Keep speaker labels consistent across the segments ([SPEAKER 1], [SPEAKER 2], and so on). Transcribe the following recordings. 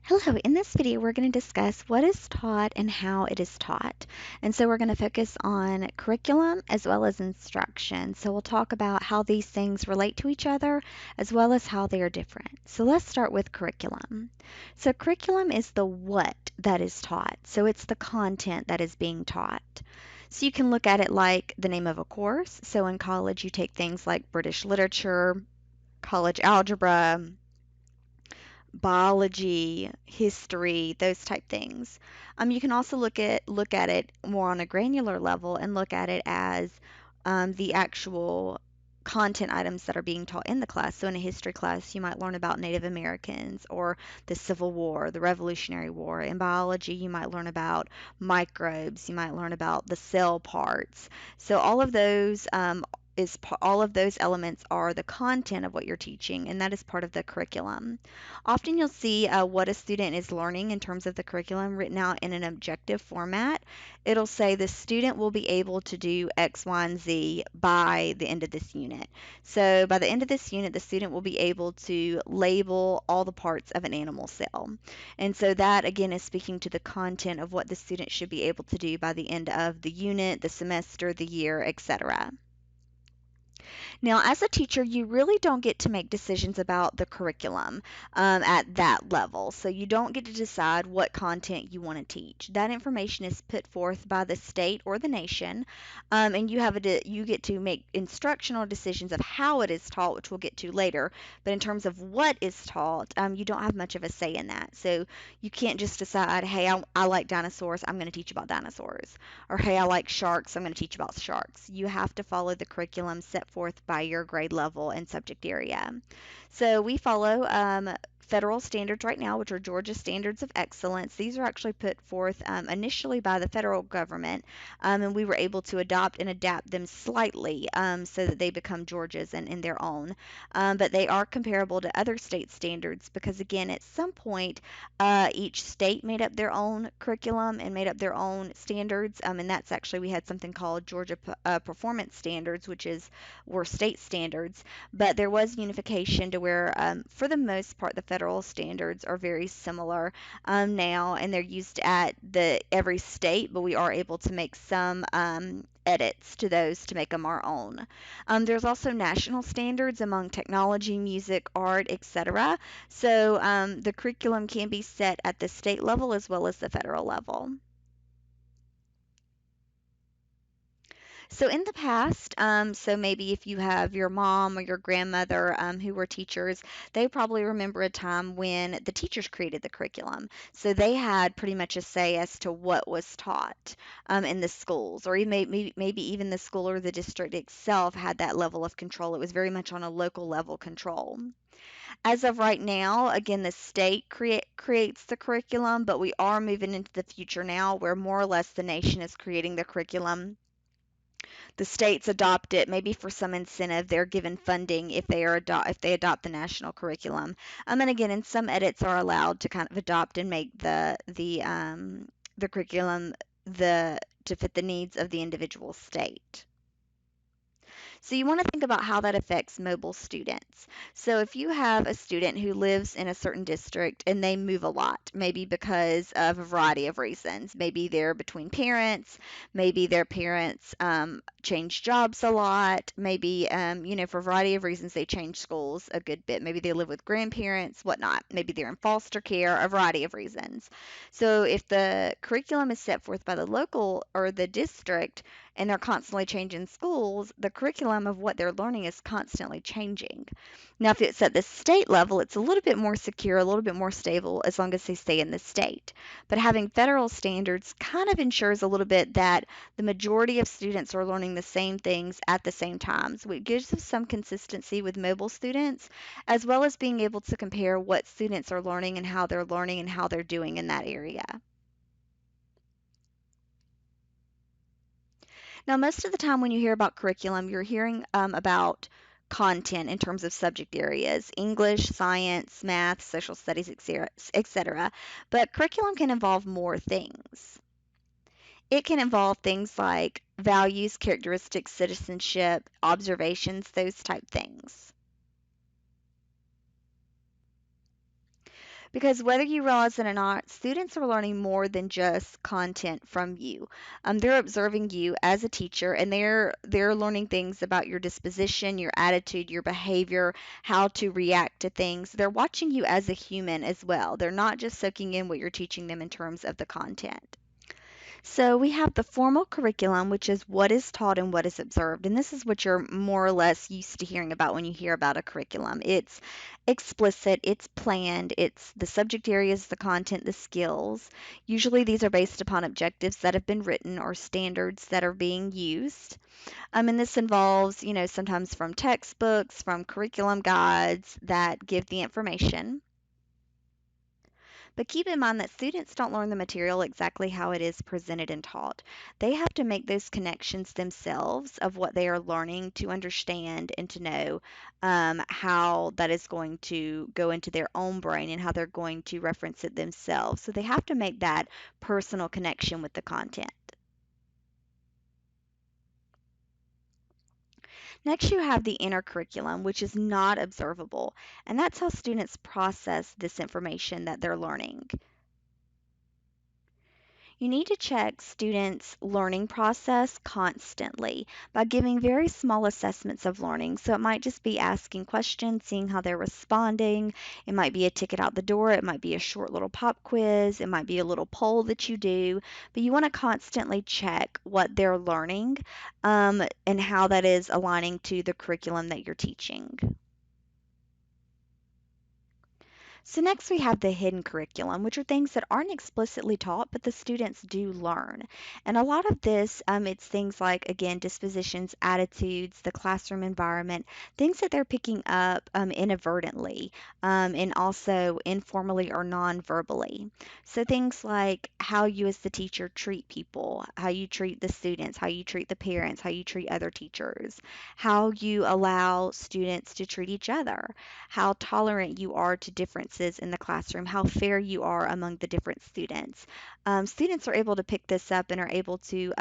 [SPEAKER 1] Hello, in this video we're going to discuss what is taught and how it is taught. And so we're going to focus on curriculum as well as instruction. So we'll talk about how these things relate to each other as well as how they are different. So let's start with curriculum. So curriculum is the what that is taught. So it's the content that is being taught. So you can look at it like the name of a course. So in college you take things like British literature, college algebra, biology, history, those type things. You can also look at it more on a granular level and look at it as the actual content items that are being taught in the class. So in a history class, you might learn about Native Americans or the Civil War, the Revolutionary War. In biology, you might learn about microbes. You might learn about the cell parts. So all of those elements are the content of what you're teaching, and that is part of the curriculum. Often you'll see what a student is learning in terms of the curriculum written out in an objective format. It'll say the student will be able to do X, Y, and Z by the end of this unit. So by the end of this unit, the student will be able to label all the parts of an animal cell. And so that again is speaking to the content of what the student should be able to do by the end of the unit, the semester, the year, etc. Now, as a teacher, you really don't get to make decisions about the curriculum at that level. So you don't get to decide what content you want to teach. That information is put forth by the state or the nation, and you get to make instructional decisions of how it is taught, which we'll get to later. But in terms of what is taught, you don't have much of a say in that. So you can't just decide, hey, I like dinosaurs, I'm going to teach about dinosaurs, or hey, I like sharks, I'm going to teach about sharks. You have to follow the curriculum set forth by your grade level and subject area. So we follow federal standards right now, which are Georgia Standards of Excellence. These are actually put forth initially by the federal government, and we were able to adopt and adapt them slightly so that they become Georgia's and in their own. But they are comparable to other state standards because, again, at some point, each state made up their own curriculum and made up their own standards, and that's actually we had something called Georgia Performance Standards, were state standards, but there was unification to where, for the most part, the federal standards are very similar now, and they're used at the every state, but we are able to make some edits to those to make them our own. There's also national standards among technology, music, art, etc. So the curriculum can be set at the state level as well as the federal level. So in the past, so maybe if you have your mom or your grandmother who were teachers, they probably remember a time when the teachers created the curriculum. So they had pretty much a say as to what was taught in the schools, or maybe even the school or the district itself had that level of control. It was very much on a local level control. As of right now, again, the state creates the curriculum, but we are moving into the future now where more or less the nation is creating the curriculum. The states adopt it, maybe for some incentive. They're given funding if they adopt the national curriculum. And again, and some edits are allowed to kind of adopt and make the curriculum to fit the needs of the individual state. So you want to think about how that affects mobile students. So if you have a student who lives in a certain district and they move a lot, maybe because of a variety of reasons, maybe they're between parents, maybe their parents change jobs a lot, maybe for a variety of reasons they change schools a good bit. Maybe they live with grandparents, whatnot. Maybe they're in foster care, a variety of reasons. So if the curriculum is set forth by the local or the district, and they're constantly changing schools, the curriculum of what they're learning is constantly changing. Now, if it's at the state level, it's a little bit more secure, a little bit more stable as long as they stay in the state. But having federal standards kind of ensures a little bit that the majority of students are learning the same things at the same time. So it gives us some consistency with mobile students, as well as being able to compare what students are learning and how they're doing in that area. Now, most of the time when you hear about curriculum, you're hearing about content in terms of subject areas, English, science, math, social studies, etc., etc. But curriculum can involve more things. It can involve things like values, characteristics, citizenship, observations, those type things. Because whether you realize it or not, students are learning more than just content from you. They're observing you as a teacher, and they're learning things about your disposition, your attitude, your behavior, how to react to things. They're watching you as a human as well. They're not just soaking in what you're teaching them in terms of the content. So we have the formal curriculum, which is what is taught and what is observed. And this is what you're more or less used to hearing about when you hear about a curriculum. It's explicit, it's planned, it's the subject areas, the content, the skills. Usually these are based upon objectives that have been written or standards that are being used. And this involves, sometimes from textbooks, from curriculum guides that give the information. But keep in mind that students don't learn the material exactly how it is presented and taught. They have to make those connections themselves of what they are learning to understand and to know how that is going to go into their own brain and how they're going to reference it themselves. So they have to make that personal connection with the content. Next, you have the inner curriculum, which is not observable, and that's how students process this information that they're learning. You need to check students' learning process constantly by giving very small assessments of learning. So it might just be asking questions, seeing how they're responding. It might be a ticket out the door. It might be a short little pop quiz. It might be a little poll that you do. But you want to constantly check what they're learning and how that is aligning to the curriculum that you're teaching. So next we have the hidden curriculum, which are things that aren't explicitly taught, but the students do learn. And a lot of this, it's things like, again, dispositions, attitudes, the classroom environment, things that they're picking up inadvertently and also informally or non-verbally. So things like how you as the teacher treat people, how you treat the students, how you treat the parents, how you treat other teachers, how you allow students to treat each other, how tolerant you are to differences in the classroom, how fair you are among the different students. Students are able to pick this up and are able to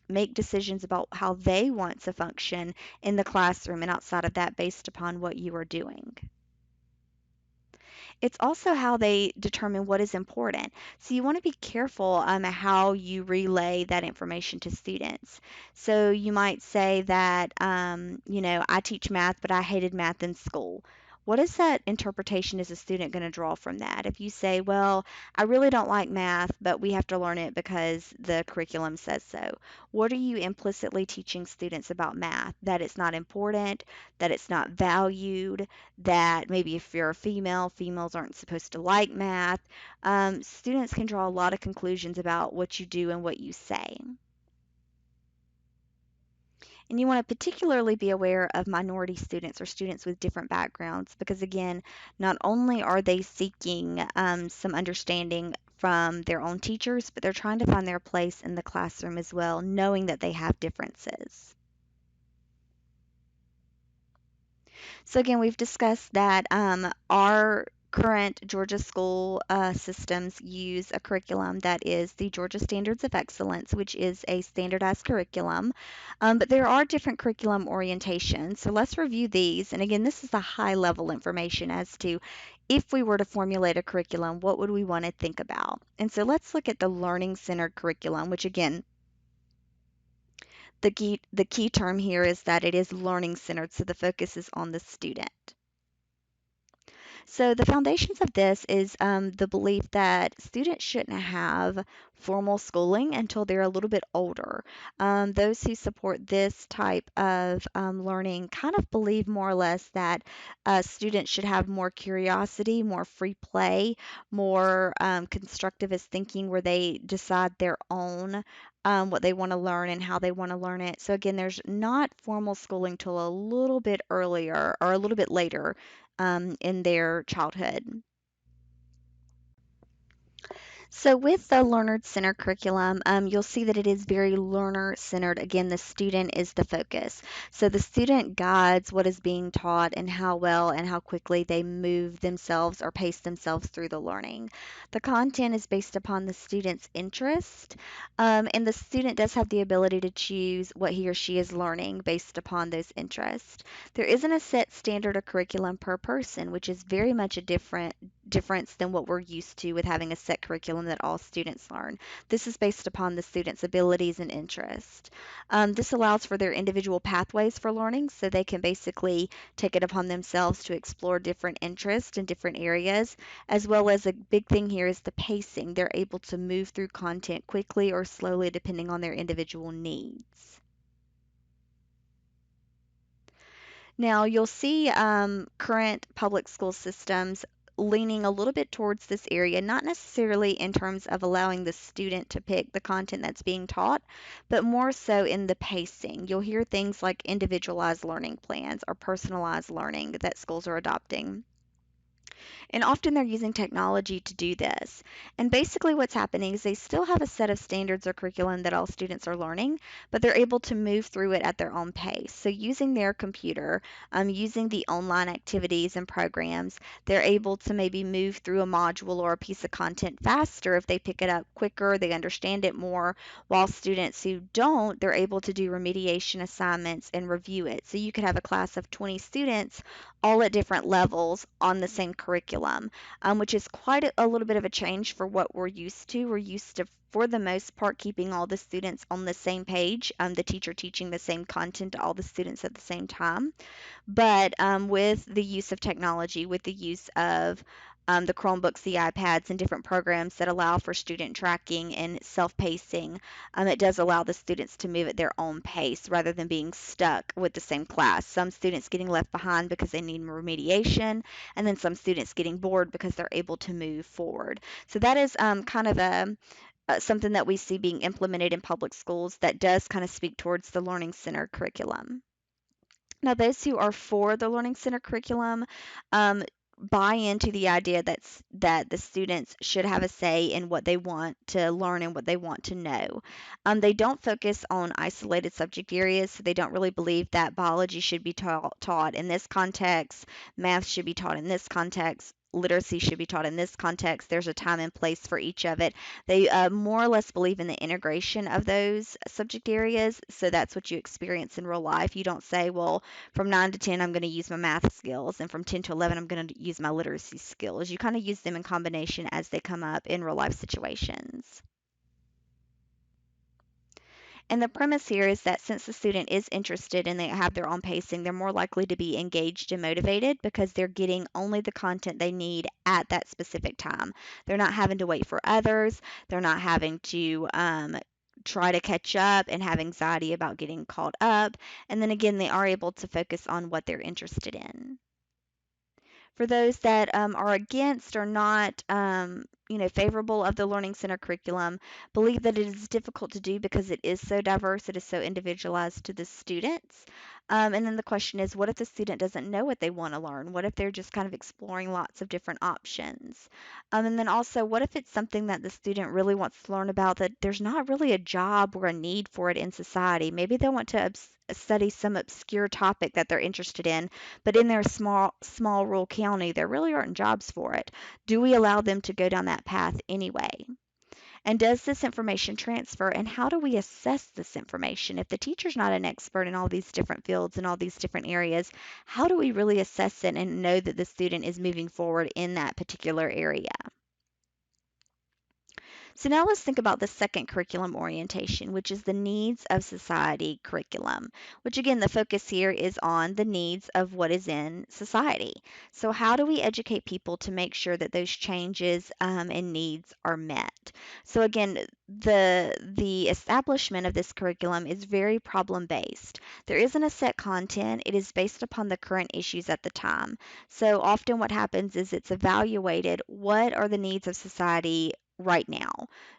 [SPEAKER 1] make decisions about how they want to function in the classroom and outside of that based upon what you are doing. It's also how they determine what is important. So you want to be careful how you relay that information to students. So you might say that, I teach math, but I hated math in school. What is that interpretation as a student going to draw from that? If you say, well, I really don't like math, but we have to learn it because the curriculum says so. What are you implicitly teaching students about math? That it's not important, that it's not valued, that maybe if you're a female, females aren't supposed to like math. Students can draw a lot of conclusions about what you do and what you say. And you want to particularly be aware of minority students or students with different backgrounds because, again, not only are they seeking some understanding from their own teachers, but they're trying to find their place in the classroom as well, knowing that they have differences. So again, we've discussed that our current Georgia school systems use a curriculum that is the Georgia Standards of Excellence, which is a standardized curriculum. But there are different curriculum orientations. So let's review these. And again, this is the high level information as to if we were to formulate a curriculum, what would we want to think about? And so let's look at the learning centered curriculum, which again, the key term here is that it is learning centered, so the focus is on the student. So the foundations of this is the belief that students shouldn't have formal schooling until they're a little bit older. Those who support this type of learning kind of believe more or less that students should have more curiosity, more free play, more constructivist thinking where they decide their own what they want to learn and how they want to learn it. So again, there's not formal schooling till a little bit earlier or a little bit later in their childhood. So with the learner centered curriculum, you'll see that it is very learner centered. Again, the student is the focus. So the student guides what is being taught and how well and how quickly they move themselves or pace themselves through the learning. The content is based upon the student's interest, and the student does have the ability to choose what he or she is learning based upon those interests. There isn't a set standard or curriculum per person, which is very much a difference than what we're used to with having a set curriculum that all students learn. This is based upon the students' abilities and interests. This allows for their individual pathways for learning, so they can basically take it upon themselves to explore different interests in different areas, as well as a big thing here is the pacing. They're able to move through content quickly or slowly depending on their individual needs. Now, you'll see current public school systems leaning a little bit towards this area, not necessarily in terms of allowing the student to pick the content that's being taught, but more so in the pacing. You'll hear things like individualized learning plans or personalized learning that schools are adopting. And often they're using technology to do this. And basically, what's happening is they still have a set of standards or curriculum that all students are learning, but they're able to move through it at their own pace. So, using their computer, using the online activities and programs, they're able to maybe move through a module or a piece of content faster if they pick it up quicker, they understand it more. While students who don't, they're able to do remediation assignments and review it. So, you could have a class of 20 students all at different levels on the same curriculum, which is quite a little bit of a change for what we're used to. We're used to, for the most part, keeping all the students on the same page, the teacher teaching the same content to all the students at the same time. But with the use of technology, with the use of the Chromebooks, the iPads, and different programs that allow for student tracking and self pacing, it does allow the students to move at their own pace rather than being stuck with the same class. Some students getting left behind because they need remediation, and then some students getting bored because they're able to move forward. So that is kind of a something that we see being implemented in public schools that does kind of speak towards the Learning Center curriculum. Now, those who are for the Learning Center curriculum um, buy into the idea that the students should have a say in what they want to learn and what they want to know. They don't focus on isolated subject areas, so they don't really believe that biology should be taught in this context, math should be taught in this context. Literacy should be taught in this context. There's a time and place for each of it. They more or less believe in the integration of those subject areas. So that's what you experience in real life. You don't say, well, from 9 to 10, I'm going to use my math skills, and from 10 to 11, I'm going to use my literacy skills. You kind of use them in combination as they come up in real life situations. And the premise here is that since the student is interested and they have their own pacing, they're more likely to be engaged and motivated because they're getting only the content they need at that specific time. They're not having to wait for others, they're not having to try to catch up and have anxiety about getting caught up. And then again, they are able to focus on what they're interested in. For those that are against or not, favorable of the Learning Center curriculum, believe that it is difficult to do because it is so diverse, it is so individualized to the students. And then the question is, what if the student doesn't know what they want to learn? What if they're just kind of exploring lots of different options? And then also, what if it's something that the student really wants to learn about that there's not really a job or a need for it in society? Maybe they want to study some obscure topic that they're interested in, but in their small rural county there really aren't jobs for it. Do we allow them to go down that path anyway? And does this information transfer, and how do we assess this information? If the teacher's not an expert in all these different fields and all these different areas, how do we really assess it and know that the student is moving forward in that particular area? So now let's think about the second curriculum orientation, which is the needs of society curriculum, which again, the focus here is on the needs of what is in society. So how do we educate people to make sure that those changes and needs are met? So again, the establishment of this curriculum is very problem based. There isn't a set content. It is based upon the current issues at the time. So often what happens is it's evaluated what are the needs of society right now.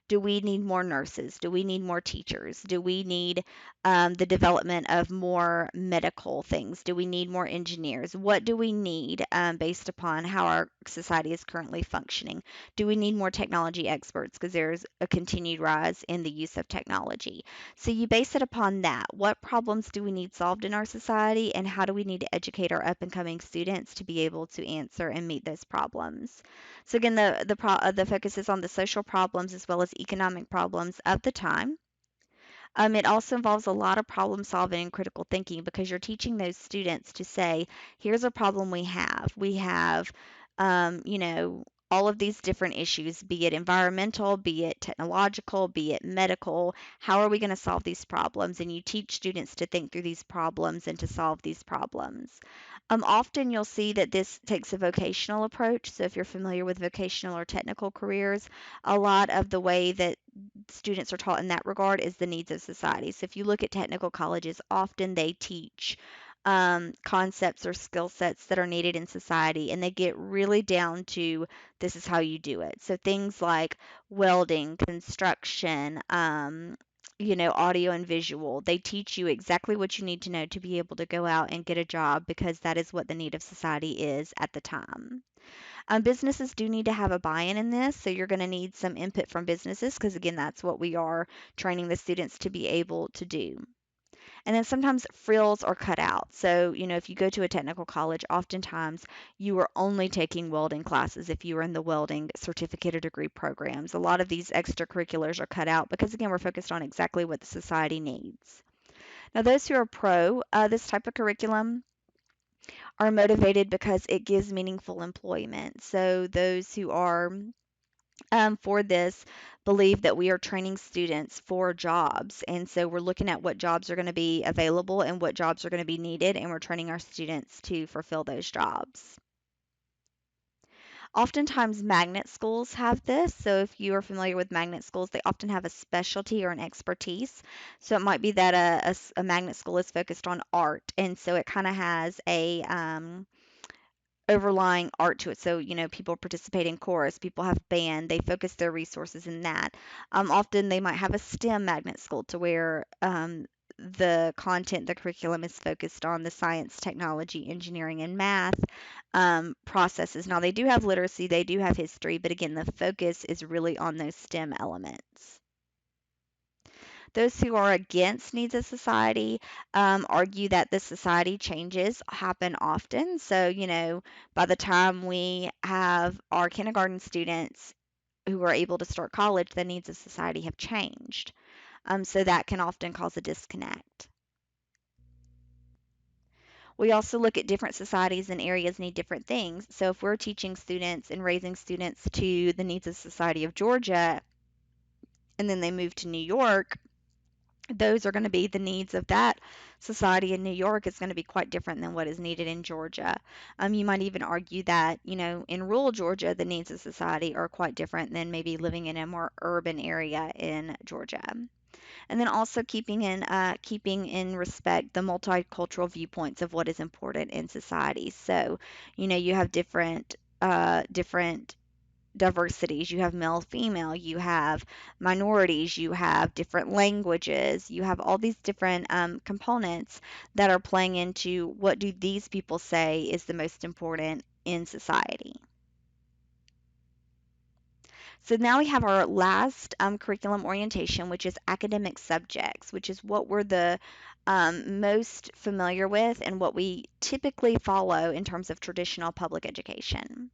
[SPEAKER 1] Do we need more nurses? Do we need more teachers? Do we need the development of more medical things? Do we need more engineers? What do we need based upon how our society is currently functioning? Do we need more technology experts because there's a continued rise in the use of technology? So you base it upon that. What problems do we need solved in our society, and how do we need to educate our up and coming students to be able to answer and meet those problems? So again, the focus is on the social problems as well as economic problems of the time. It also involves a lot of problem solving and critical thinking because you're teaching those students to say, here's a problem we have. We have, all of these different issues, be it environmental, be it technological, be it medical. How are we going to solve these problems? And you teach students to think through these problems and to solve these problems. Often you'll see that this takes a vocational approach. So if you're familiar with vocational or technical careers, a lot of the way that students are taught in that regard is the needs of society. So if you look at technical colleges, often they teach concepts or skill sets that are needed in society, and they get really down to this is how you do it. So things like welding, construction, audio and visual, they teach you exactly what you need to know to be able to go out and get a job because that is what the need of society is at the time. Businesses do need to have a buy-in in this, so you're going to need some input from businesses because, again, that's what we are training the students to be able to do. And then sometimes frills are cut out. So, if you go to a technical college, oftentimes you are only taking welding classes if you are in the welding certificate or degree programs. A lot of these extracurriculars are cut out because, again, we're focused on exactly what the society needs. Now, those who are pro this type of curriculum are motivated because it gives meaningful employment. So, those who are for this believe that we are training students for jobs. And so we're looking at what jobs are going to be available and what jobs are going to be needed, and we're training our students to fulfill those jobs. Oftentimes, magnet schools have this. So if you are familiar with magnet schools, they often have a specialty or an expertise. So it might be that a magnet school is focused on art, and so it kind of has a overlying art to it. So, people participate in chorus, people have band, they focus their resources in that. Often they might have a STEM magnet school to where the content, the curriculum is focused on the science, technology, engineering, and math processes. Now, they do have literacy, they do have history, but again, the focus is really on those STEM elements. Those who are against needs of society argue that the society changes happen often. So, by the time we have our kindergarten students who are able to start college, the needs of society have changed. So that can often cause a disconnect. We also look at different societies and areas need different things. So if we're teaching students and raising students to the needs of society of Georgia, and then they move to New York, those are going to be the needs of that society in New York is going to be quite different than what is needed in Georgia. You might even argue that, in rural Georgia, the needs of society are quite different than maybe living in a more urban area in Georgia. And then also keeping in respect the multicultural viewpoints of what is important in society. So, you have different diversities. You have male, female, you have minorities, you have different languages, you have all these different components that are playing into what do these people say is the most important in society. So now we have our last curriculum orientation, which is academic subjects, which is what we're the most familiar with and what we typically follow in terms of traditional public education.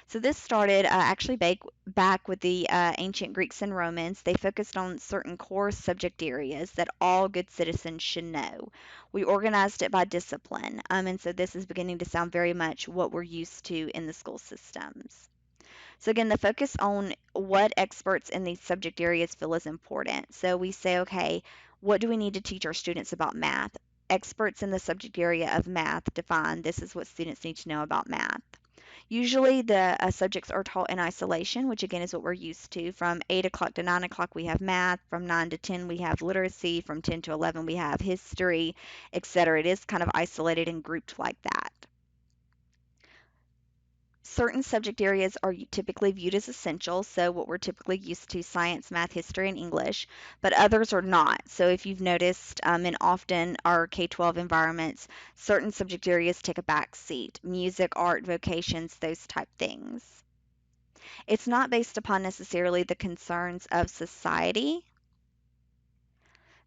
[SPEAKER 1] So this started actually back with the ancient Greeks and Romans. They focused on certain core subject areas that all good citizens should know. We organized it by discipline, and so this is beginning to sound very much what we're used to in the school systems. So again, the focus on what experts in these subject areas feel is important. So we say, okay, what do we need to teach our students about math? Experts in the subject area of math define this is what students need to know about math. Usually the subjects are taught in isolation, which again is what we're used to. From 8 o'clock to 9 o'clock, we have math. From 9 to 10, we have literacy. From 10 to 11, we have history, etc. It is kind of isolated and grouped like that. Certain subject areas are typically viewed as essential, so what we're typically used to, science, math, history, and English, but others are not. So if you've noticed, in often our K-12 environments, certain subject areas take a back seat, music, art, vocations, those type things. It's not based upon necessarily the concerns of society.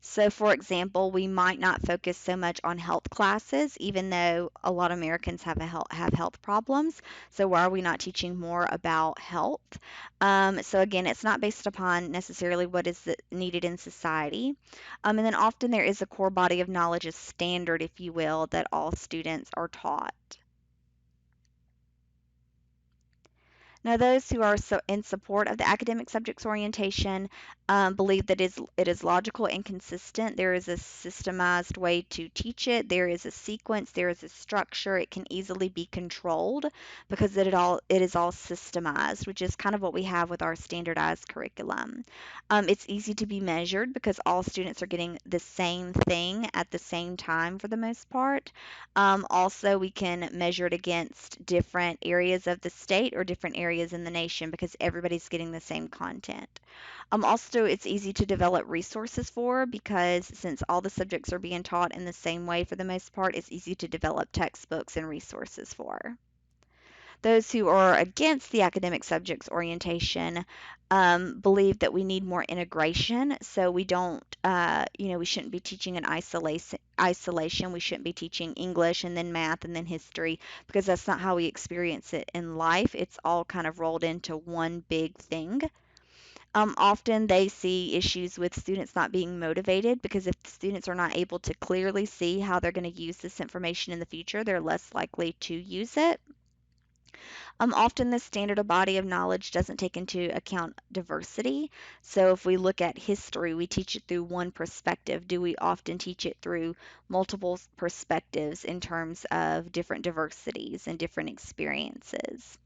[SPEAKER 1] So, for example, we might not focus so much on health classes, even though a lot of Americans have health problems. So, why are we not teaching more about health? So, again, it's not based upon necessarily what is needed in society. And then often there is a core body of knowledge, a standard, if you will, that all students are taught. Now, those who are in support of the academic subjects orientation believe that it is logical and consistent. There is a systemized way to teach it. There is a sequence. There is a structure. It can easily be controlled because it is all systemized, which is kind of what we have with our standardized curriculum. It's easy to be measured because all students are getting the same thing at the same time for the most part. Also, we can measure it against different areas of the state or different areas in the nation because everybody's getting the same content. Also, it's easy to develop resources for because since all the subjects are being taught in the same way for the most part, it's easy to develop textbooks and resources for. Those who are against the academic subjects orientation believe that we need more integration. So we don't, we shouldn't be teaching in isolation. We shouldn't be teaching English and then math and then history because that's not how we experience it in life. It's all kind of rolled into one big thing. Often they see issues with students not being motivated because if the students are not able to clearly see how they're going to use this information in the future, they're less likely to use it. Often the standard of body of knowledge doesn't take into account diversity. So if we look at history, we teach it through one perspective. Do we often teach it through multiple perspectives in terms of different diversities and different experiences?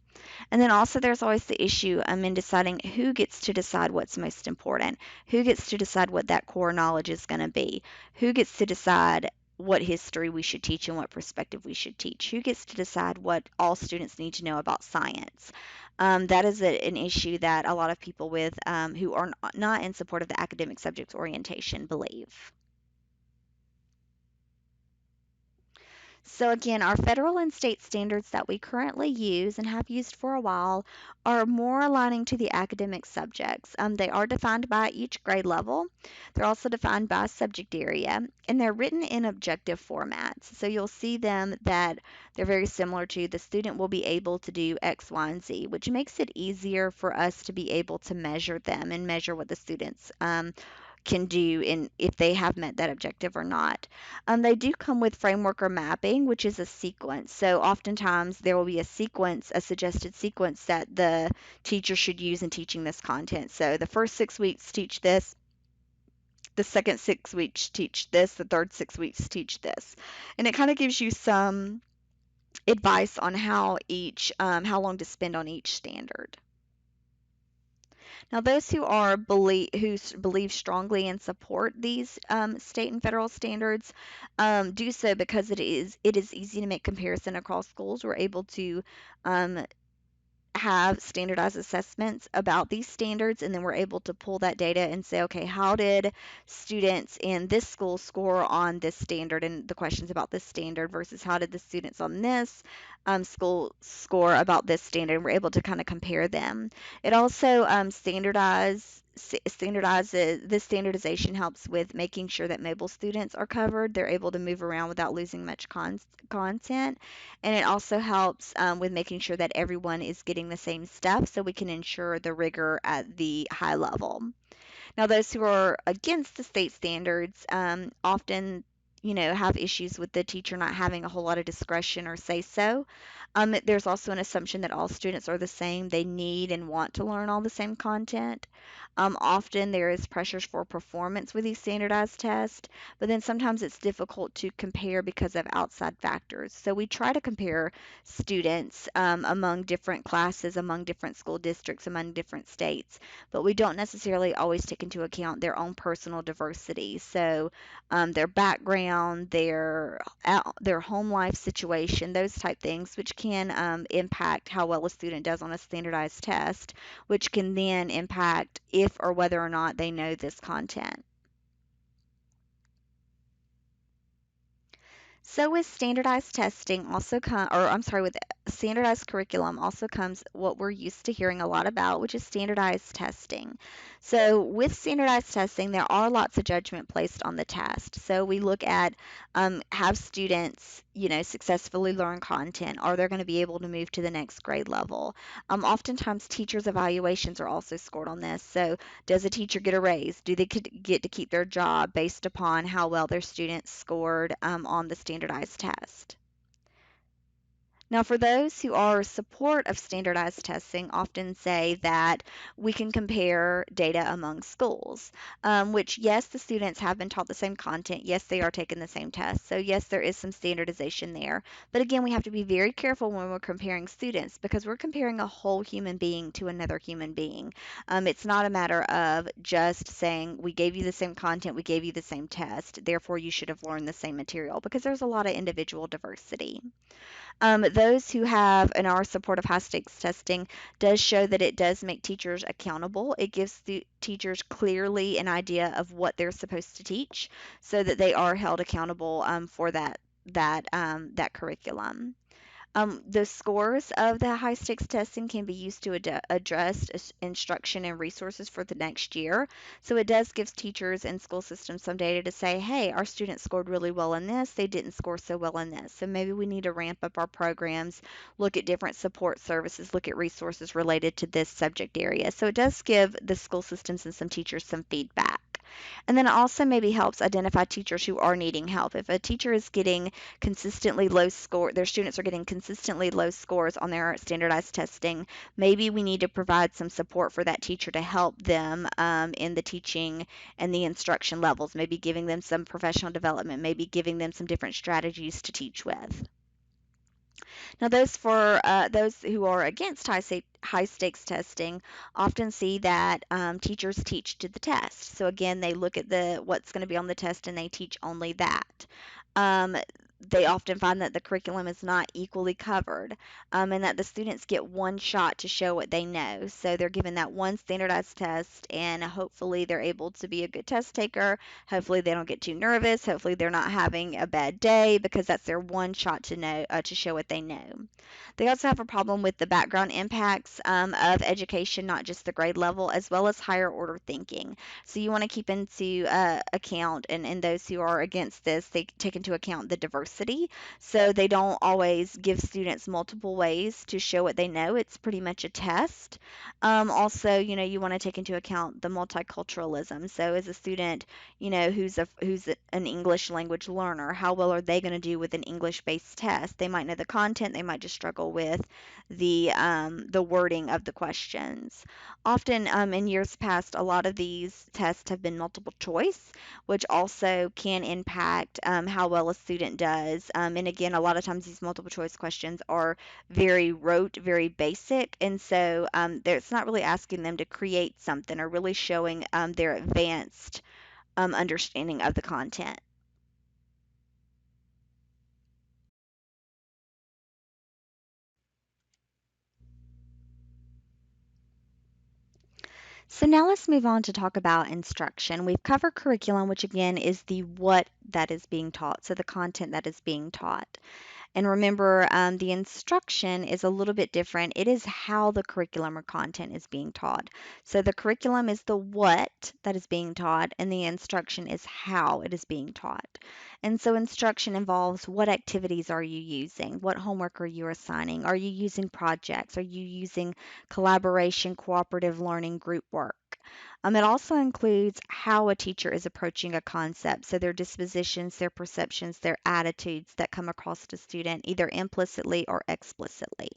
[SPEAKER 1] And then also there's always the issue in deciding who gets to decide what's most important, who gets to decide what that core knowledge is going to be, who gets to decide what history we should teach and what perspective we should teach, who gets to decide what all students need to know about science. That is an issue that a lot of people who are not in support of the academic subjects orientation believe. So again, our federal and state standards that we currently use and have used for a while are more aligning to the academic subjects. They are defined by each grade level. They're also defined by subject area, and they're written in objective formats. So you'll see them that they're very similar to the student will be able to do X, Y, and Z, which makes it easier for us to be able to measure them and measure what the students can do in if they have met that objective or not. They do come with framework or mapping, which is a sequence. So oftentimes there will be a sequence, a suggested sequence that the teacher should use in teaching this content. So the first 6 weeks teach this, the second 6 weeks teach this, the third 6 weeks teach this. And it kind of gives you some advice on how long to spend on each standard. Now, those believe strongly and support these state and federal standards do so because it is easy to make comparison across schools. We're able to um, have standardized assessments about these standards, and then we're able to pull that data and say, okay, how did students in this school score on this standard and the questions about this standard versus how did the students on this school score about this standard? And we're able to kind of compare them. It also standardizes this standardization helps with making sure that mobile students are covered. They're able to move around without losing much content, and it also helps with making sure that everyone is getting the same stuff so we can ensure the rigor at the high level. Now, those who are against the state standards often, have issues with the teacher not having a whole lot of discretion or say so. There's also an assumption that all students are the same. They need and want to learn all the same content. Often there is pressures for performance with these standardized tests, but then sometimes it's difficult to compare because of outside factors. So we try to compare students among different classes, among different school districts, among different states, but we don't necessarily always take into account their own personal diversity. So their background, their home life situation, those type things, which can impact how well a student does on a standardized test, which can then impact if or whether or not they know this content. So with standardized testing also come, or I'm sorry, with standardized curriculum also comes what we're used to hearing a lot about, which is standardized testing. So with standardized testing, there are lots of judgment placed on the test. So we look at have students, successfully learn content? Are they going to be able to move to the next grade level? Oftentimes, teachers' evaluations are also scored on this. So does a teacher get a raise? Do they get to keep their job based upon how well their students scored on the standardized test? Now, for those who are support of standardized testing, often say that we can compare data among schools, which, yes, the students have been taught the same content. Yes, they are taking the same test. So, yes, there is some standardization there. But again, we have to be very careful when we're comparing students because we're comparing a whole human being to another human being. It's not a matter of just saying, we gave you the same content, we gave you the same test, therefore you should have learned the same material because there's a lot of individual diversity. Those who have and are supportive high stakes testing does show that it does make teachers accountable. It gives the teachers clearly an idea of what they're supposed to teach, so that they are held accountable for that curriculum. The scores of the high stakes testing can be used to address instruction and resources for the next year. So it does give teachers and school systems some data to say, hey, our students scored really well in this, they didn't score so well in this. So maybe we need to ramp up our programs, look at different support services, look at resources related to this subject area. So it does give the school systems and some teachers some feedback. And then it also maybe helps identify teachers who are needing help. If a teacher is getting consistently low score, their students are getting consistently low scores on their standardized testing, maybe we need to provide some support for that teacher to help them in the teaching and the instruction levels, maybe giving them some professional development, maybe giving them some different strategies to teach with. Now, those who are against high stakes testing often see that teachers teach to the test. So again, they look at the what's going to be on the test and they teach only that. Um, they often find that the curriculum is not equally covered, and that the students get one shot to show what they know. So they're given that one standardized test, and hopefully they're able to be a good test taker. Hopefully they don't get too nervous. Hopefully they're not having a bad day because that's their one shot to know to show what they know. They also have a problem with the background impacts of education, not just the grade level, as well as higher order thinking. So you want to keep into account, and those who are against this, they take into account the diversity. So they don't always give students multiple ways to show what they know. It's pretty much a test. Also, you want to take into account the multiculturalism. So as a student, who's an English language learner, how well are they going to do with an English-based test? They might know the content, they might just struggle with the wording of the questions. Often, in years past, a lot of these tests have been multiple choice, which also can impact how well a student does. And again, a lot of times these multiple choice questions are very rote, very basic, and so it's not really asking them to create something or really showing their advanced understanding of the content. So now let's move on to talk about instruction. We've covered curriculum, which again is the what that is being taught, so the content that is being taught. And remember, the instruction is a little bit different. It is how the curriculum or content is being taught. So the curriculum is the what that is being taught, and the instruction is how it is being taught. And so instruction involves what activities are you using? What homework are you assigning? Are you using projects? Are you using collaboration, cooperative learning, group work? It also includes how a teacher is approaching a concept, so their dispositions, their perceptions, their attitudes that come across to student either implicitly or explicitly.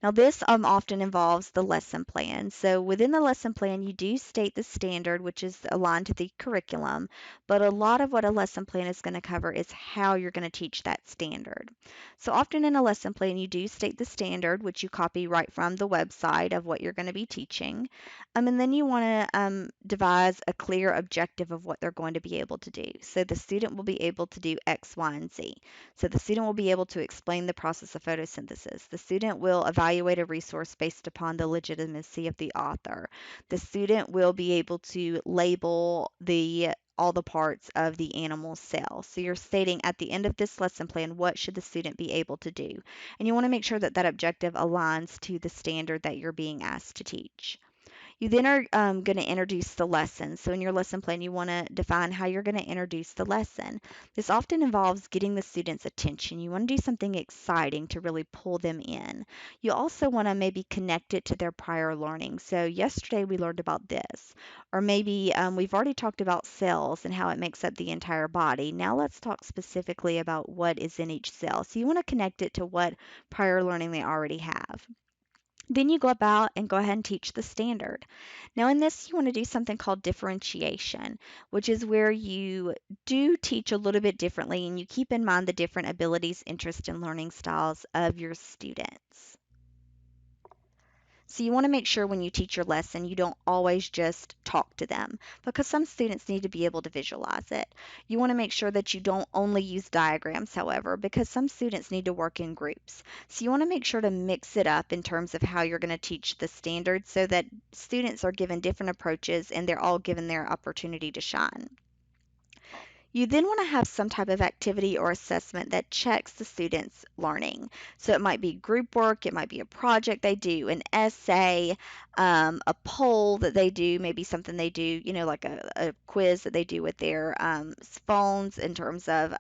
[SPEAKER 1] Now, this often involves the lesson plan. So, within the lesson plan, you do state the standard, which is aligned to the curriculum, but a lot of what a lesson plan is going to cover is how you're going to teach that standard. So, often in a lesson plan, you do state the standard, which you copy right from the website of what you're going to be teaching. And then you want to devise a clear objective of what they're going to be able to do. So, the student will be able to do X, Y, and Z. So the student will be able to explain the process of photosynthesis. The student will evaluate a resource based upon the legitimacy of the author. The student will be able to label all the parts of the animal cell. So you're stating at the end of this lesson plan, what should the student be able to do? And you want to make sure that that objective aligns to the standard that you're being asked to teach. You then are going to introduce the lesson. So in your lesson plan, you want to define how you're going to introduce the lesson. This often involves getting the students' attention. You want to do something exciting to really pull them in. You also want to maybe connect it to their prior learning. So yesterday we learned about this, or maybe we've already talked about cells and how it makes up the entire body. Now let's talk specifically about what is in each cell. So you want to connect it to what prior learning they already have. Then you go about and go ahead and teach the standard. Now, in this, you want to do something called differentiation, which is where you do teach a little bit differently and you keep in mind the different abilities, interests, and learning styles of your students. So you want to make sure when you teach your lesson, you don't always just talk to them because some students need to be able to visualize it. You want to make sure that you don't only use diagrams, however, because some students need to work in groups. So you want to make sure to mix it up in terms of how you're going to teach the standards so that students are given different approaches and they're all given their opportunity to shine. You then want to have some type of activity or assessment that checks the students' learning. So it might be group work, it might be a project they do, an essay, a poll that they do, maybe something they do, like a quiz that they do with their phones in terms of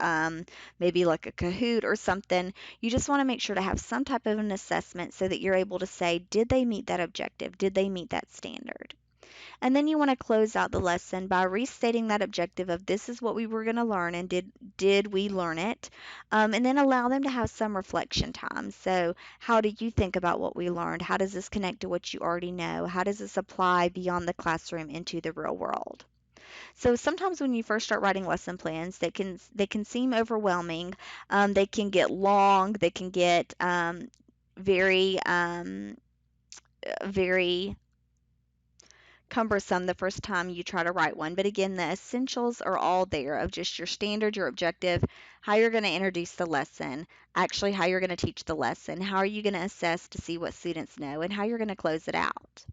[SPEAKER 1] maybe like a Kahoot or something. You just want to make sure to have some type of an assessment so that you're able to say, did they meet that objective? Did they meet that standard? And then you want to close out the lesson by restating that objective of this is what we were going to learn and did we learn it? And then allow them to have some reflection time. So how do you think about what we learned? How does this connect to what you already know? How does this apply beyond the classroom into the real world? So sometimes when you first start writing lesson plans, they can seem overwhelming. They can get long. They can get very cumbersome the first time you try to write one. But again, the essentials are all there of just your standard, your objective, how you're going to introduce the lesson, actually how you're going to teach the lesson, how are you going to assess to see what students know, and how you're going to close it out.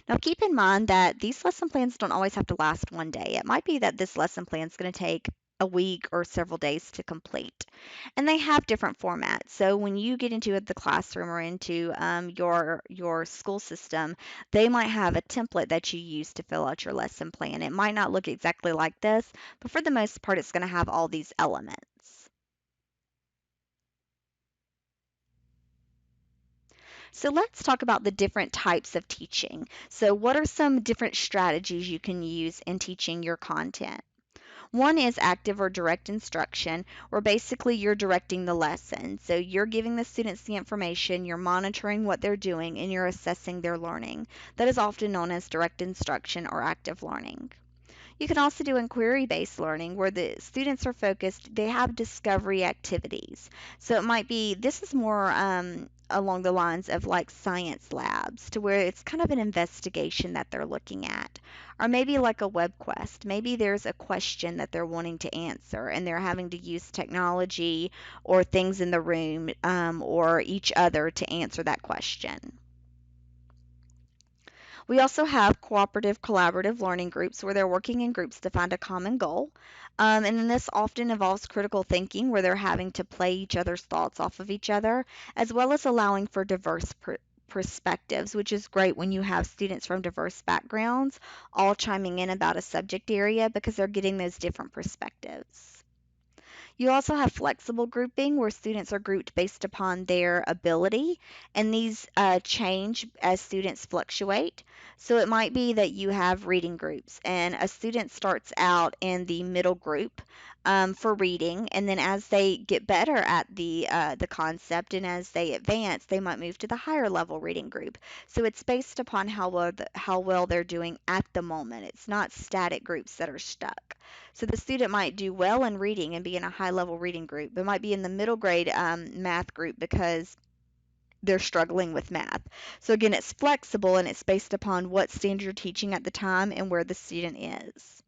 [SPEAKER 1] Now, keep in mind that these lesson plans don't always have to last one day. It might be that this lesson plan is going to take a week or several days to complete. And they have different formats. So when you get into the classroom or into your school system, they might have a template that you use to fill out your lesson plan. It might not look exactly like this, but for the most part, it's going to have all these elements. So let's talk about the different types of teaching. So what are some different strategies you can use in teaching your content? One is active or direct instruction, where basically you're directing the lesson. So you're giving the students the information, you're monitoring what they're doing, and you're assessing their learning. That is often known as direct instruction or active learning. You can also do inquiry-based learning where the students are focused, they have discovery activities. So it might be, this is more along the lines of like science labs to where it's kind of an investigation that they're looking at. Or maybe like a web quest. Maybe there's a question that they're wanting to answer and they're having to use technology or things in the room or each other to answer that question. We also have cooperative, collaborative learning groups where they're working in groups to find a common goal. And then this often involves critical thinking where they're having to play each other's thoughts off of each other, as well as allowing for diverse perspectives, which is great when you have students from diverse backgrounds all chiming in about a subject area because they're getting those different perspectives. You also have flexible grouping where students are grouped based upon their ability, and these change as students fluctuate. So it might be that you have reading groups, and a student starts out in the middle group for reading, and then as they get better at the concept and as they advance, they might move to the higher level reading group. So it's based upon how well they're doing at the moment. It's not static groups that are stuck. So the student might do well in reading and be in a high level reading group, but might be in the middle grade math group because they're struggling with math. So again, it's flexible and it's based upon what standard you're teaching at the time and where the student is.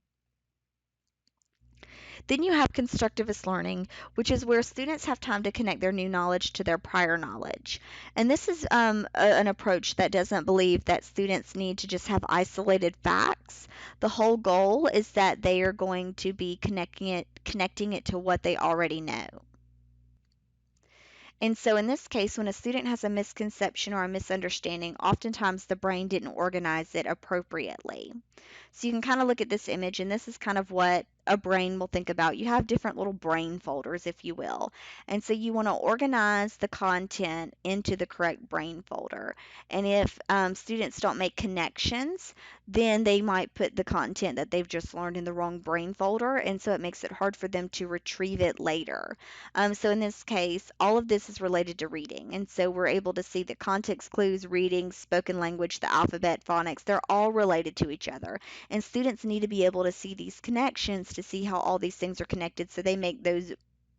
[SPEAKER 1] Then you have constructivist learning, which is where students have time to connect their new knowledge to their prior knowledge. And this is an approach that doesn't believe that students need to just have isolated facts. The whole goal is that they are going to be connecting it to what they already know. And so in this case, when a student has a misconception or a misunderstanding, oftentimes the brain didn't organize it appropriately. So you can kind of look at this image, and this is kind of what a brain will think about. You have different little brain folders, if you will. And so you want to organize the content into the correct brain folder. And if students don't make connections, then they might put the content that they've just learned in the wrong brain folder. And so it makes it hard for them to retrieve it later. So in this case, all of this is related to reading. And so we're able to see that context clues, reading, spoken language, the alphabet, phonics, they're all related to each other. And students need to be able to see these connections to see how all these things are connected so they make those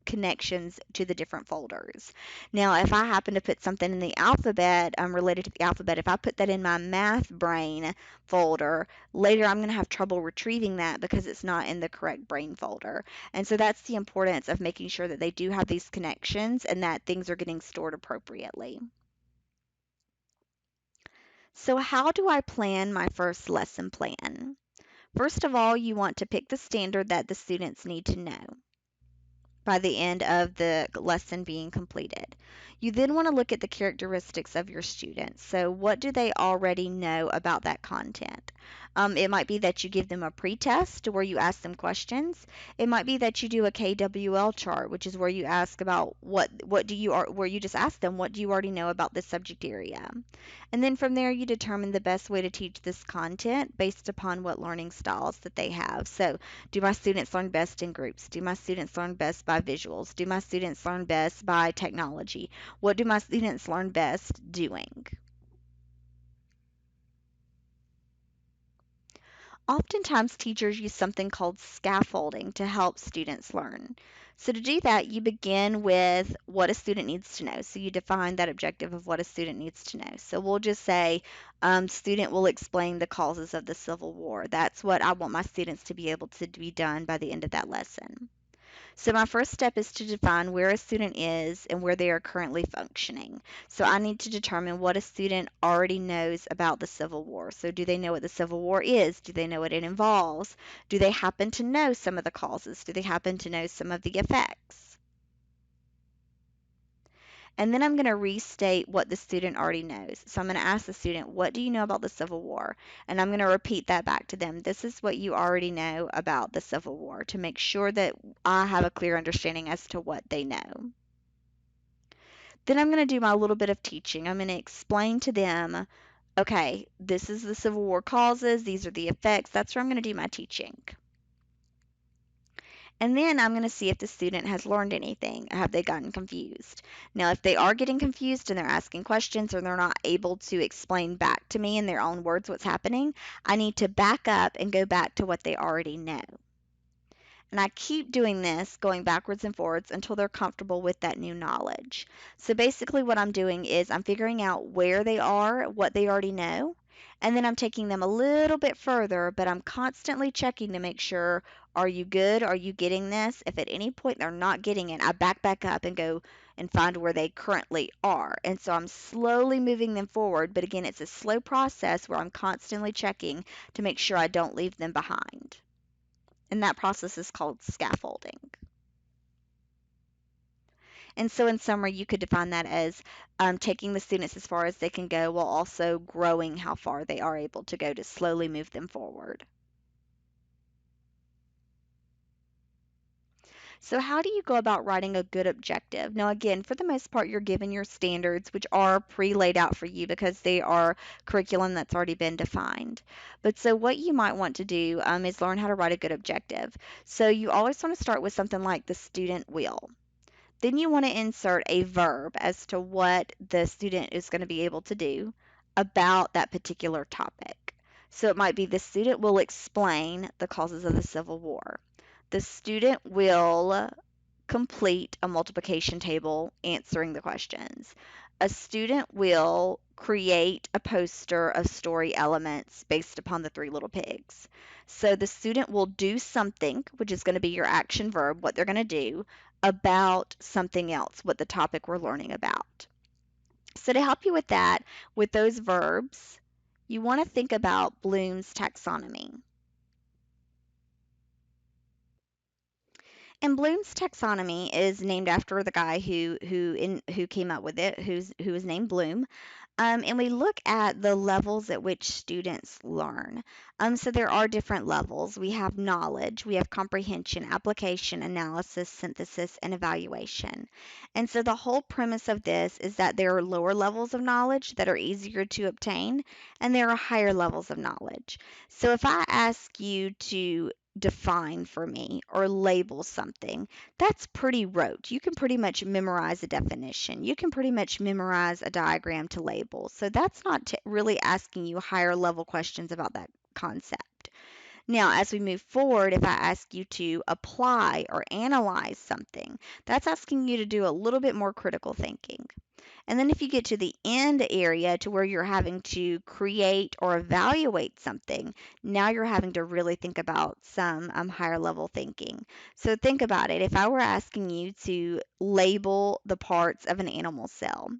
[SPEAKER 1] connections to the different folders. Now, if I happen to put something in the alphabet related to the alphabet, if I put that in my math brain folder, later I'm going to have trouble retrieving that because it's not in the correct brain folder. And so that's the importance of making sure that they do have these connections and that things are getting stored appropriately. So, how do I plan my first lesson plan? First of all, you want to pick the standard that the students need to know by the end of the lesson being completed. You then want to look at the characteristics of your students. So, what do they already know about that content? It might be that you give them a pretest where you ask them questions. It might be that you do a KWL chart, which is where you ask about what do you where you just ask them what do you already know about this subject area. And then from there, you determine the best way to teach this content based upon what learning styles that they have. So, do my students learn best in groups? Do my students learn best by visuals? Do my students learn best by technology? What do my students learn best doing? Oftentimes, teachers use something called scaffolding to help students learn. So, to do that, you begin with what a student needs to know. So, you define that objective of what a student needs to know. So, we'll just say, student will explain the causes of the Civil War. That's what I want my students to be able to be done by the end of that lesson. So my first step is to define where a student is and where they are currently functioning. So I need to determine what a student already knows about the Civil War. So do they know what the Civil War is? Do they know what it involves? Do they happen to know some of the causes? Do they happen to know some of the effects? And then I'm going to restate what the student already knows. So I'm going to ask the student, what do you know about the Civil War? And I'm going to repeat that back to them. This is what you already know about the Civil War to make sure that I have a clear understanding as to what they know. Then I'm going to do my little bit of teaching. I'm going to explain to them, okay, this is the Civil War causes, these are the effects. That's where I'm going to do my teaching. And then I'm going to see if the student has learned anything. Have they gotten confused? Now, if they are getting confused and they're asking questions or they're not able to explain back to me in their own words what's happening, I need to back up and go back to what they already know. And I keep doing this, going backwards and forwards until they're comfortable with that new knowledge. So basically, what I'm doing is I'm figuring out where they are, what they already know, and then I'm taking them a little bit further, but I'm constantly checking to make sure, are you good? Are you getting this? If at any point they're not getting it, I back up and go and find where they currently are. And so I'm slowly moving them forward, but again, it's a slow process where I'm constantly checking to make sure I don't leave them behind. And that process is called scaffolding. And so, in summary, you could define that as taking the students as far as they can go while also growing how far they are able to go to slowly move them forward. So, how do you go about writing a good objective? Now, again, for the most part, you're given your standards, which are pre laid out for you because they are curriculum that's already been defined. But so, what you might want to do is learn how to write a good objective. So, you always want to start with something like the student will. Then you want to insert a verb as to what the student is going to be able to do about that particular topic. So it might be the student will explain the causes of the Civil War. The student will complete a multiplication table answering the questions. A student will create a poster of story elements based upon the three little pigs. So the student will do something, which is going to be your action verb, what they're going to do, about something else, what the topic we're learning about. So to help you with that, with those verbs, you want to think about Bloom's taxonomy. And Bloom's taxonomy is named after the guy who came up with it, who was named Bloom. And we look at the levels at which students learn. So there are different levels. We have knowledge, we have comprehension, application, analysis, synthesis, and evaluation. And so the whole premise of this is that there are lower levels of knowledge that are easier to obtain, and there are higher levels of knowledge. So if I ask you to define for me or label something, that's pretty rote. You can pretty much memorize a definition. You can pretty much memorize a diagram to label. So that's not really asking you higher level questions about that concept. Now, as we move forward, if I ask you to apply or analyze something, that's asking you to do a little bit more critical thinking. And then if you get to the end area to where you're having to create or evaluate something, now you're having to really think about some higher level thinking. So think about it. If I were asking you to label the parts of an animal cell,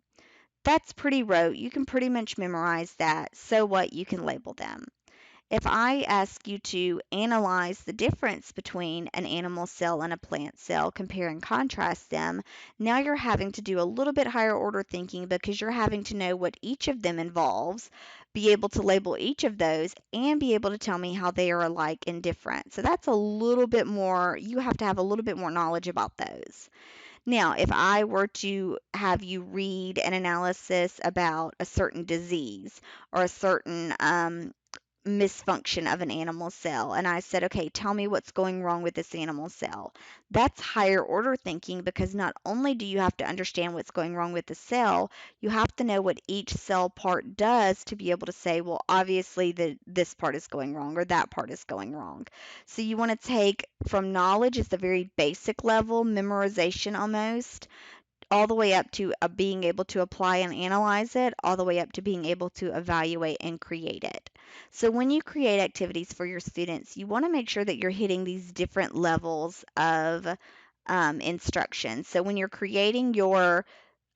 [SPEAKER 1] that's pretty rote. You can pretty much memorize that. So what? You can label them. If I ask you to analyze the difference between an animal cell and a plant cell, compare and contrast them, now you're having to do a little bit higher order thinking because you're having to know what each of them involves, be able to label each of those, and be able to tell me how they are alike and different. So that's a little bit more, you have to have a little bit more knowledge about those. Now, if I were to have you read an analysis about a certain disease or a certain misfunction of an animal cell. And I said, okay, tell me what's going wrong with this animal cell. That's higher order thinking because not only do you have to understand what's going wrong with the cell, you have to know what each cell part does to be able to say, well, obviously this part is going wrong or that part is going wrong. So you want to take from knowledge is the very basic level, memorization almost, all the way up to being able to apply and analyze it, all the way up to being able to evaluate and create it. So when you create activities for your students, you want to make sure that you're hitting these different levels of instruction. So when you're creating your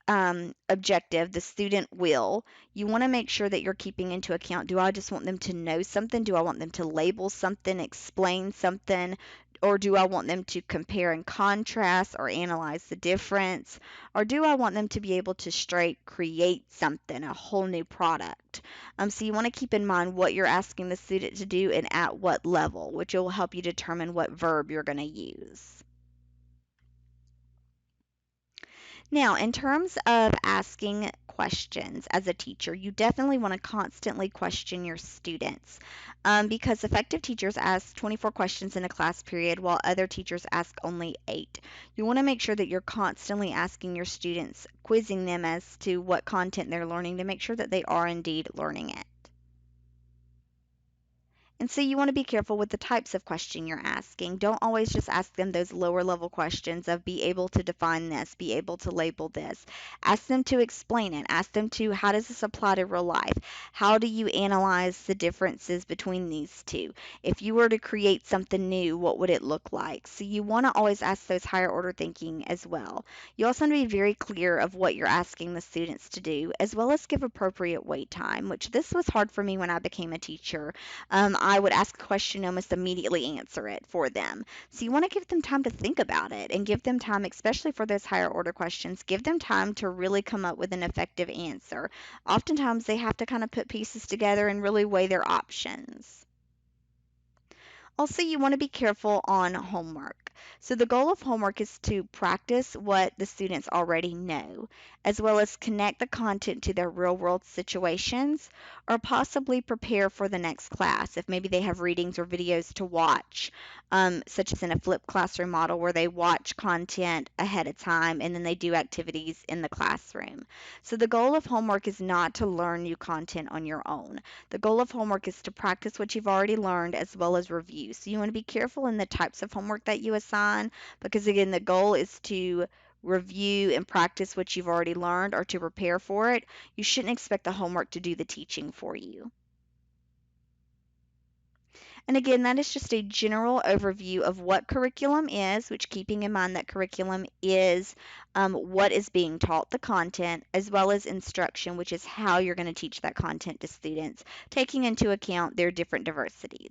[SPEAKER 1] objective, the student will, you want to make sure that you're keeping into account, do I just want them to know something? Do I want them to label something, explain something? Or do I want them to compare and contrast or analyze the difference? Or do I want them to be able to straight create something, a whole new product? So you want to keep in mind what you're asking the student to do and at what level, which will help you determine what verb you're going to use. Now, in terms of asking questions as a teacher, you definitely want to constantly question your students because effective teachers ask 24 questions in a class period while other teachers ask only 8. You want to make sure that you're constantly asking your students, quizzing them as to what content they're learning to make sure that they are indeed learning it. And so you want to be careful with the types of question you're asking. Don't always just ask them those lower level questions of be able to define this, be able to label this. Ask them to explain it. Ask them to how does this apply to real life? How do you analyze the differences between these two? If you were to create something new, what would it look like? So you want to always ask those higher order thinking as well. You also want to be very clear of what you're asking the students to do, as well as give appropriate wait time, which this was hard for me when I became a teacher. I would ask a question, almost immediately answer it for them. So you want to give them time to think about it and give them time, especially for those higher order questions, give them time to really come up with an effective answer. Oftentimes they have to kind of put pieces together and really weigh their options. Also, you want to be careful on homework. So, the goal of homework is to practice what the students already know, as well as connect the content to their real world situations, or possibly prepare for the next class if maybe they have readings or videos to watch, such as in a flipped classroom model where they watch content ahead of time and then they do activities in the classroom. So, the goal of homework is not to learn new content on your own. The goal of homework is to practice what you've already learned as well as review. So you want to be careful in the types of homework that you assign because, again, the goal is to review and practice what you've already learned or to prepare for it. You shouldn't expect the homework to do the teaching for you. And again, that is just a general overview of what curriculum is, which keeping in mind that curriculum is what is being taught, the content, as well as instruction, which is how you're going to teach that content to students, taking into account their different diversities.